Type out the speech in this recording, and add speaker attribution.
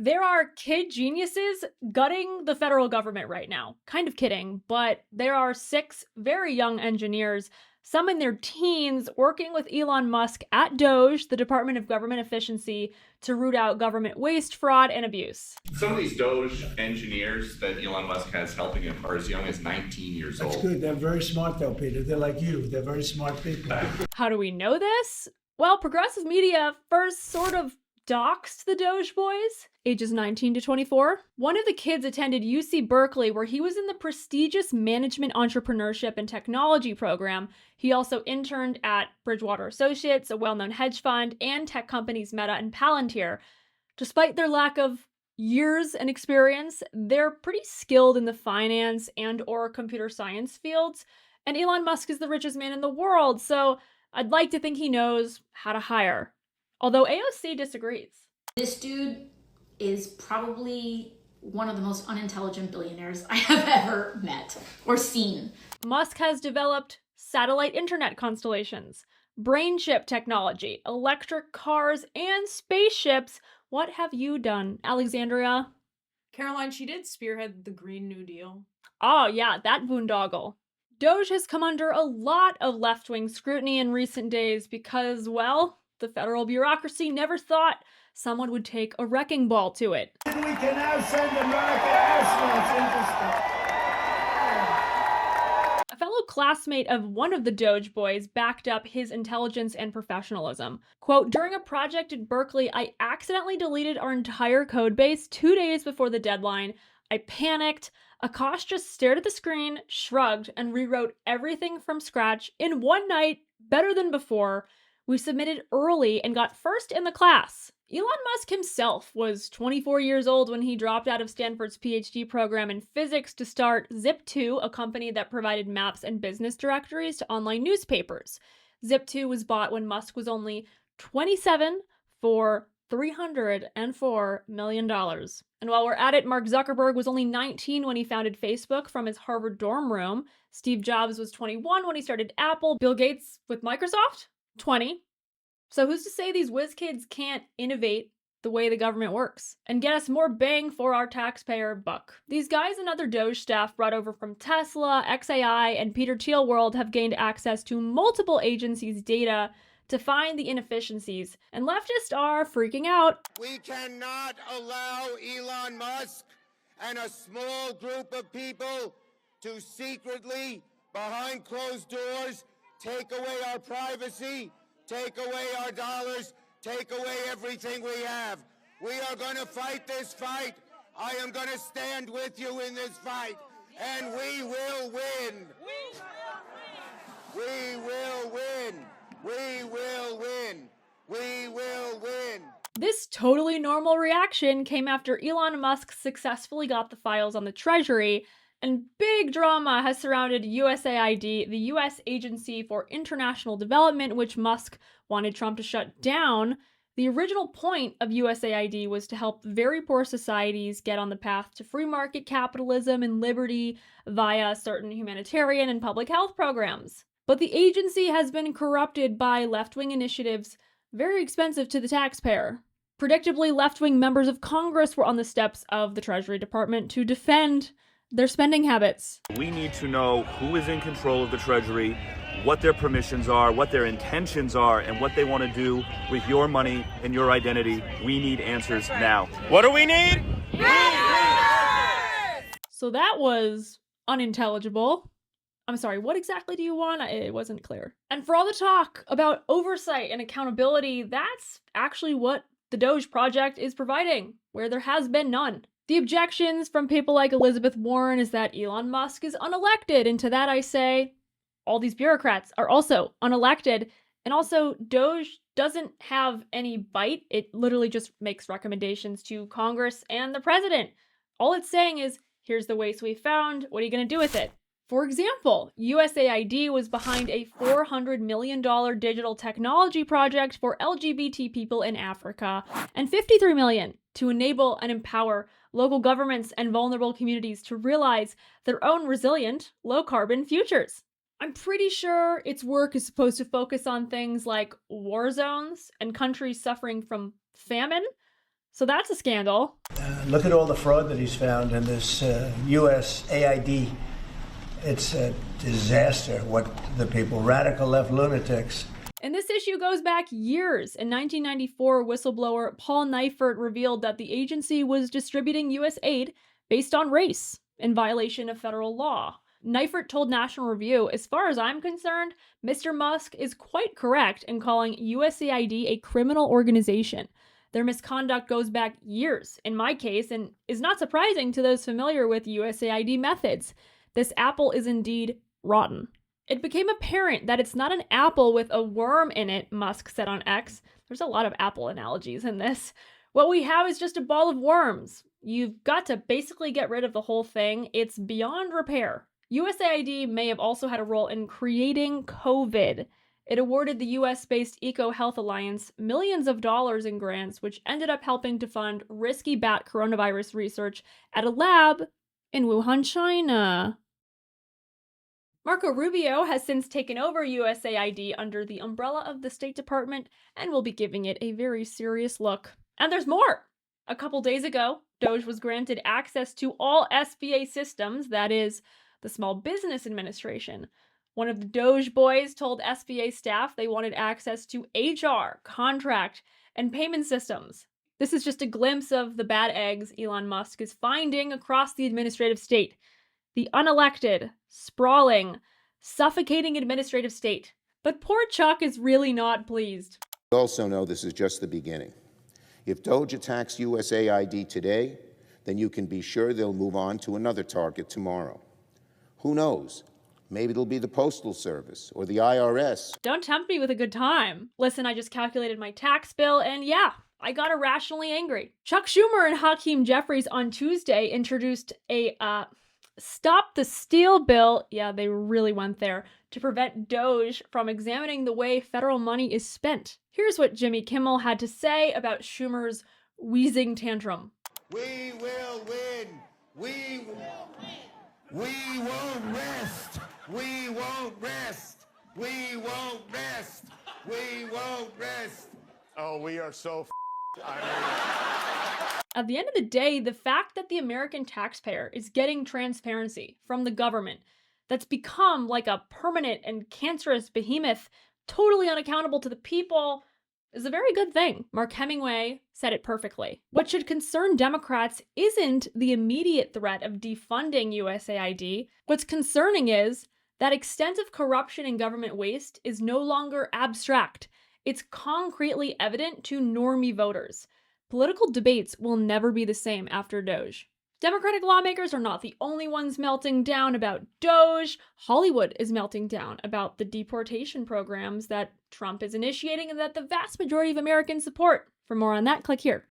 Speaker 1: There are kid geniuses gutting the federal government right now. Kind of kidding, but there are 6 very young engineers, some in their teens, working with Elon Musk at DOGE, the Department of Government Efficiency, to root out government waste, fraud, and abuse.
Speaker 2: Some of these DOGE engineers that Elon Musk has helping him are as young as 19 years old.
Speaker 3: That's good. They're very smart, though, Peter. They're like you. They're very smart people.
Speaker 1: How do we know this? Well, progressive media first sort of doxed the Doge boys, ages 19 to 24. One of the kids attended UC Berkeley, where he was in the prestigious Management Entrepreneurship and Technology program. He also interned at Bridgewater Associates, a well-known hedge fund, and tech companies Meta and Palantir. Despite their lack of years and experience, they're pretty skilled in the finance and/or computer science fields, and Elon Musk is the richest man in the world, so I'd like to think he knows how to hire. Although AOC disagrees.
Speaker 4: This dude is probably one of the most unintelligent billionaires I have ever met or seen.
Speaker 1: Musk has developed satellite internet constellations, brain chip technology, electric cars, and spaceships. What have you done, Alexandria?
Speaker 5: Caroline, she did spearhead the Green New Deal.
Speaker 1: Oh yeah, that boondoggle. Doge has come under a lot of left-wing scrutiny in recent days because, well, the federal bureaucracy never thought someone would take a wrecking ball to it.
Speaker 3: We can now send America astronauts into space.
Speaker 1: A fellow classmate of one of the Doge boys backed up his intelligence and professionalism. Quote, "During a project at Berkeley, I accidentally deleted our entire code base 2 days before the deadline. I panicked. Akash just stared at the screen, shrugged, and rewrote everything from scratch in one night, better than before. We submitted early and got first in the class." Elon Musk himself was 24 years old when he dropped out of Stanford's PhD program in physics to start Zip2, a company that provided maps and business directories to online newspapers. Zip2 was bought when Musk was only 27 for $304 million. And while we're at it, Mark Zuckerberg was only 19 when he founded Facebook from his Harvard dorm room. Steve Jobs was 21 when he started Apple. Bill Gates with Microsoft? 20. So who's to say these whiz kids can't innovate the way the government works and get us more bang for our taxpayer buck? These guys and other Doge staff brought over from Tesla, XAI, and Peter Thiel World have gained access to multiple agencies' data to find the inefficiencies, and leftists are freaking out.
Speaker 6: We cannot allow Elon Musk and a small group of people to secretly, behind closed doors, take away our privacy, take away our dollars, take away everything we have. We are going to fight this fight. I am going to stand with you in this fight, and we will win. We will win. We will win. We will win.
Speaker 1: This totally normal reaction came after Elon Musk successfully got the files on the Treasury, and big drama has surrounded USAID, the U.S. Agency for International Development, which Musk wanted Trump to shut down. The original point of USAID was to help very poor societies get on the path to free market capitalism and liberty via certain humanitarian and public health programs. But the agency has been corrupted by left-wing initiatives very expensive to the taxpayer. Predictably, left-wing members of Congress were on the steps of the Treasury Department to defend their spending habits.
Speaker 7: We need to know who is in control of the Treasury, what their permissions are, what their intentions are, and what they want to do with your money and your identity. We need answers now. What do we need?
Speaker 1: So that was unintelligible. I'm sorry, what exactly do you want? It wasn't clear. And for all the talk about oversight and accountability, that's actually what the Doge project is providing, where there has been none. The objections from people like Elizabeth Warren is that Elon Musk is unelected, and to that I say, all these bureaucrats are also unelected, and also Doge doesn't have any bite. It literally just makes recommendations to Congress and the president. All it's saying is, here's the waste we found, what are you going to do with it? For example, USAID was behind a $400 million digital technology project for LGBT people in Africa, and $53 million to enable and empower local governments and vulnerable communities to realize their own resilient, low-carbon futures. I'm pretty sure its work is supposed to focus on things like war zones and countries suffering from famine, So that's a scandal.
Speaker 3: Look at all the fraud that he's found in this U.S. AID. It's a disaster what the people, radical left lunatics.
Speaker 1: And this issue goes back years. In 1994, whistleblower Paul Neifert revealed that the agency was distributing U.S. aid based on race in violation of federal law. Neifert told National Review, "As far as I'm concerned, Mr. Musk is quite correct in calling USAID a criminal organization. Their misconduct goes back years, in my case, and is not surprising to those familiar with USAID methods. This apple is indeed rotten." It became apparent that it's not an apple with a worm in it, Musk said on X. There's a lot of apple analogies in this. What we have is just a ball of worms. You've got to basically get rid of the whole thing. It's beyond repair. USAID may have also had a role in creating COVID. It awarded the US-based EcoHealth Alliance millions of dollars in grants, which ended up helping to fund risky bat coronavirus research at a lab in Wuhan, China. Marco Rubio has since taken over USAID under the umbrella of the State Department and will be giving it a very serious look. And there's more! A couple days ago, DOGE was granted access to all SBA systems, that is, the Small Business Administration. One of the DOGE boys told SBA staff they wanted access to HR, contract, and payment systems. This is just a glimpse of the bad eggs Elon Musk is finding across the administrative state. The unelected, sprawling, suffocating administrative state. But poor Chuck is really not pleased.
Speaker 6: We also know this is just the beginning. If DOGE attacks USAID today, then you can be sure they'll move on to another target tomorrow. Who knows? Maybe it'll be the Postal Service or the IRS.
Speaker 1: Don't tempt me with a good time. Listen, I just calculated my tax bill, and yeah, I got irrationally angry. Chuck Schumer and Hakeem Jeffries on Tuesday introduced a Stop the Steal bill, yeah, they really went there, to prevent DOGE from examining the way federal money is spent. Here's what Jimmy Kimmel had to say about Schumer's wheezing tantrum.
Speaker 6: We will win. We won't rest. We won't rest. We won't rest. We won't rest.
Speaker 7: Oh, we are so
Speaker 1: At the end of the day, the fact that the American taxpayer is getting transparency from the government that's become like a permanent and cancerous behemoth, totally unaccountable to the people, is a very good thing. Mark Hemingway said it perfectly. What should concern Democrats isn't the immediate threat of defunding USAID. What's concerning is that extensive corruption and government waste is no longer abstract. It's concretely evident to normie voters. Political debates will never be the same after DOGE. Democratic lawmakers are not the only ones melting down about DOGE. Hollywood is melting down about the deportation programs that Trump is initiating and that the vast majority of Americans support. For more on that, click here.